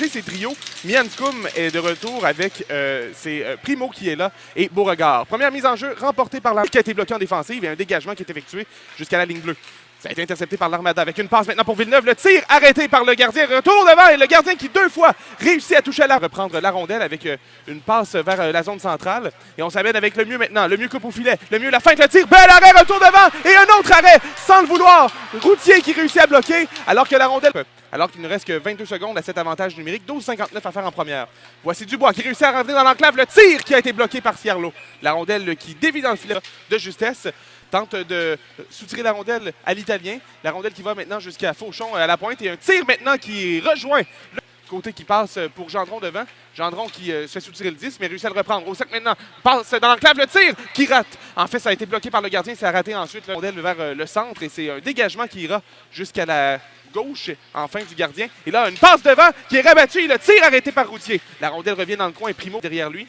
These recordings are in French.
changer ses trios. Mianscoum est de retour avec c'est Primo qui est là et Beauregard. Première mise en jeu remportée par l'Armada qui a été bloquée en défensive et un dégagement qui est effectué jusqu'à la ligne bleue. Ça a été intercepté par l'Armada avec une passe maintenant pour Villeneuve. Le tir arrêté par le gardien. Retour devant et le gardien qui 2 fois réussit à toucher la reprendre la rondelle avec une passe vers la zone centrale. Et on s'amène avec le mieux maintenant. Le mieux coupe au filet. Le mieux la feinte, le tir. Bel arrêt, retour devant et un autre arrêt sans le vouloir. Routier qui réussit à bloquer alors que la rondelle... Alors qu'il ne reste que 22 secondes à cet avantage numérique. 12,59 à faire en première. Voici Dubois qui réussit à rentrer dans l'enclave. Le tir qui a été bloqué par Cierlo. La rondelle qui dévie dans le filet de justesse. Tente de soutirer la rondelle à l'Italien. La rondelle qui va maintenant jusqu'à Fauchon à la pointe. Et un tir maintenant qui rejoint le côté qui passe pour Gendron devant. Gendron qui se fait soutirer le 10, mais réussit à le reprendre. Au sac maintenant, passe dans l'enclave, le tir qui rate. En fait, ça a été bloqué par le gardien. Ça a raté ensuite la rondelle vers le centre. Et c'est un dégagement qui ira jusqu'à la gauche, enfin, du gardien. Et là, une passe devant qui est rabattue. Et le tir arrêté par Routier. La rondelle revient dans le coin. Primo derrière lui.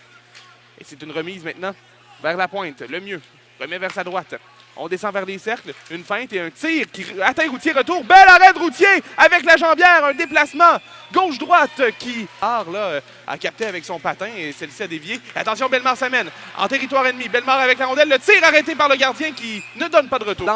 Et c'est une remise maintenant vers la pointe. Le mieux remet vers sa droite. On descend vers les cercles, une feinte et un tir qui atteint Routier, retour, bel arrêt de Routier avec la jambière, un déplacement gauche-droite qui là, a capté avec son patin et celle-ci a dévié. Attention, Bellemare s'amène en territoire ennemi, Bellemare avec la rondelle, le tir arrêté par le gardien qui ne donne pas de retour.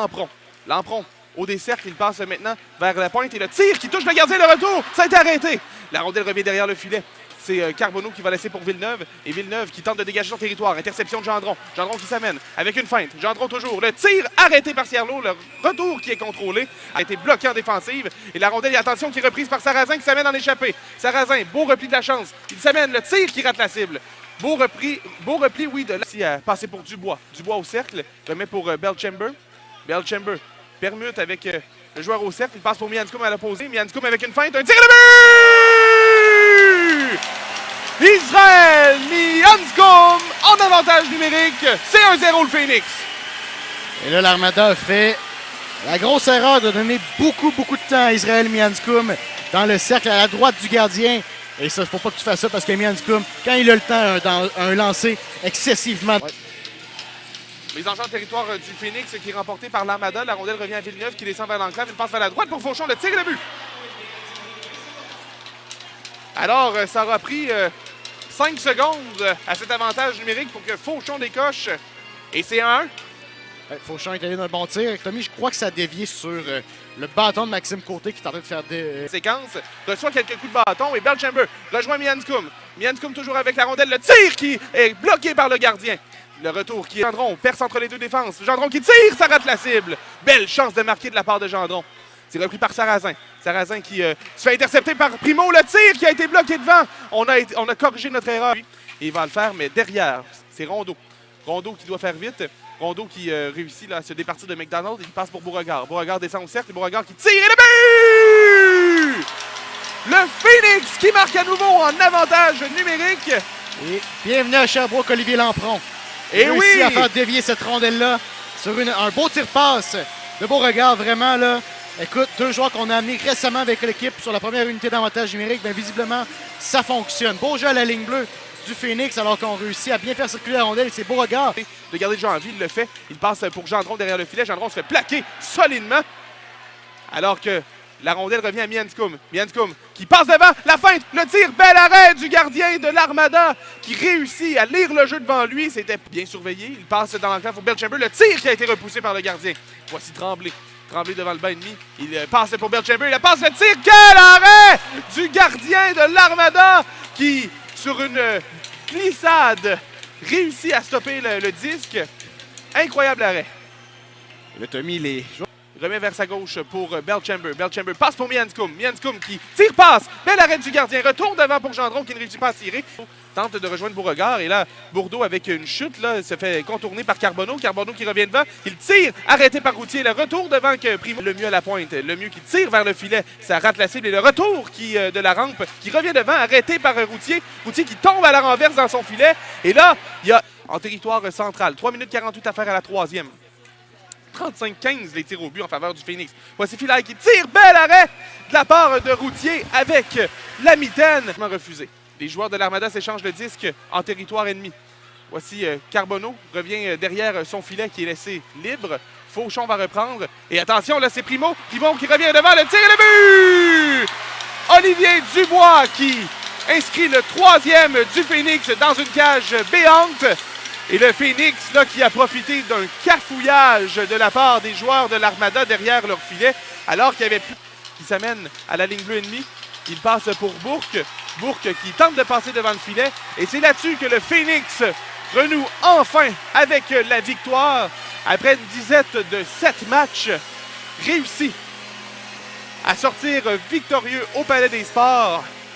Lampron au des cercles, il passe maintenant vers la pointe et le tir qui touche le gardien, le retour, ça a été arrêté. La rondelle revient derrière le filet. C'est Carbonneau qui va laisser pour Villeneuve. Et Villeneuve qui tente de dégager son territoire. Interception de Gendron. Gendron qui s'amène avec une feinte. Gendron toujours. Le tir arrêté par Cierlo. Le retour qui est contrôlé. A été bloqué en défensive. Et la rondelle, attention, qui est reprise par Sarrazin qui s'amène en échappée. Sarrazin, beau repli de la chance. Il s'amène. Le tir qui rate la cible. Beau repli, oui, de là. Ici, passé pour Dubois. Dubois au cercle. Remet pour Belchamber. Belchamber permute avec le joueur au cercle. Il passe pour Mianscoum à l'opposé. Mianscoum avec une feinte. Un tir et le but! Israël Mianscoum en avantage numérique. C'est 1-0 le Phoenix. Et là, l'Armada a fait la grosse erreur de donner beaucoup de temps à Israël Mianscoum dans le cercle à la droite du gardien. Et ça, il ne faut pas que tu fasses ça parce que Mianscoum, quand il a le temps, dans un lancer excessivement... Ouais. Les enjeux en territoire du Phoenix qui est remporté par l'Armada. La rondelle revient à Villeneuve qui descend vers l'enclave. Il passe vers la droite pour Fauchon. Le tir et le but. Alors, ça aura pris 5 secondes à cet avantage numérique pour que Fauchon décoche. Et c'est 1-1. Ouais, Fauchon est allé dans le bon tir. Tommy, je crois que ça a dévié sur le bâton de Maxime Côté qui tentait de faire des... Séquence, reçoit quelques coups de bâton et Belchamber rejoint Mianscoum. Mianscoum toujours avec la rondelle. Le tir qui est bloqué par le gardien. Le retour qui est Gendron, perce entre les deux défenses. Gendron qui tire, ça rate la cible. Belle chance de marquer de la part de Gendron. C'est repris par Sarrazin. Sarrazin qui se fait intercepter par Primo. Le tir qui a été bloqué devant. On a corrigé notre erreur. Et il va le faire, mais derrière, c'est Rondeau. Rondeau qui doit faire vite. Rondeau qui réussit là, à se départir de McDonald. Il passe pour Beauregard. Beauregard descend au cercle. Beauregard qui tire et le but! Le Phoenix qui marque à nouveau en avantage numérique. Et bienvenue à Sherbrooke, Olivier Lampron. Et oui! À faire dévier cette rondelle-là sur un beau tir-passe de Beauregard, vraiment là. Écoute, 2 joueurs qu'on a amenés récemment avec l'équipe sur la première unité d'avantage numérique, bien visiblement, ça fonctionne. Beau jeu à la ligne bleue du Phoenix alors qu'on réussit à bien faire circuler la rondelle. C'est Beauregard. De garder le jeu en vie, il le fait. Il passe pour Gendron derrière le filet. Gendron se fait plaquer solidement. Alors que la rondelle revient à Mianscoum. Mianscoum qui passe devant, la feinte, le tir, bel arrêt du gardien de l'Armada qui réussit à lire le jeu devant lui. C'était bien surveillé. Il passe dans l'enclave pour Belchamber. Le tir qui a été repoussé par le gardien. Voici Tremblay. Tremblay devant le banc ennemi. Il passe pour Belchamber. Il passe le tir. Quel arrêt du gardien de l'Armada qui, sur une glissade, réussit à stopper le disque. Incroyable arrêt. Le Tommy, les... Remet vers sa gauche pour Belchamber. Belchamber passe pour Mianscoum. Mianscoum qui tire, passe. Bel arrêt du gardien. Retourne devant pour Gendron qui ne réussit pas à tirer. Tente de rejoindre Beauregard. Et là, Bourdeau avec une chute là, se fait contourner par Carbonneau. Carbonneau qui revient devant. Il tire. Arrêté par Routier. Le retour devant que Primo. Le mieux à la pointe. Le mieux qui tire vers le filet. Ça rate la cible. Et le retour de la rampe qui revient devant. Arrêté par Routier. Routier qui tombe à la renverse dans son filet. Et là, il y a en territoire central. 3 minutes 48 à faire à la 3e. 35-15 les tirs au but en faveur du Phoenix. Voici Filaire qui tire, bel arrêt de la part de Routier avec la mitaine. Refusé. Les joueurs de l'Armada s'échangent le disque en territoire ennemi. Voici Carbonneau revient derrière son filet qui est laissé libre. Fauchon va reprendre. Et attention, là c'est Primo. Primo qui revient devant, le tir et le but! Olivier Dubois qui inscrit le 3e du Phoenix dans une cage béante. Et le Phoenix là, qui a profité d'un cafouillage de la part des joueurs de l'Armada derrière leur filet, alors qu'il y avait plus qui s'amène à la ligne bleue ennemie. Il passe pour Bourque. Bourque qui tente de passer devant le filet. Et c'est là-dessus que le Phoenix renoue enfin avec la victoire. Après une disette de 7 matchs, réussi à sortir victorieux au Palais des Sports.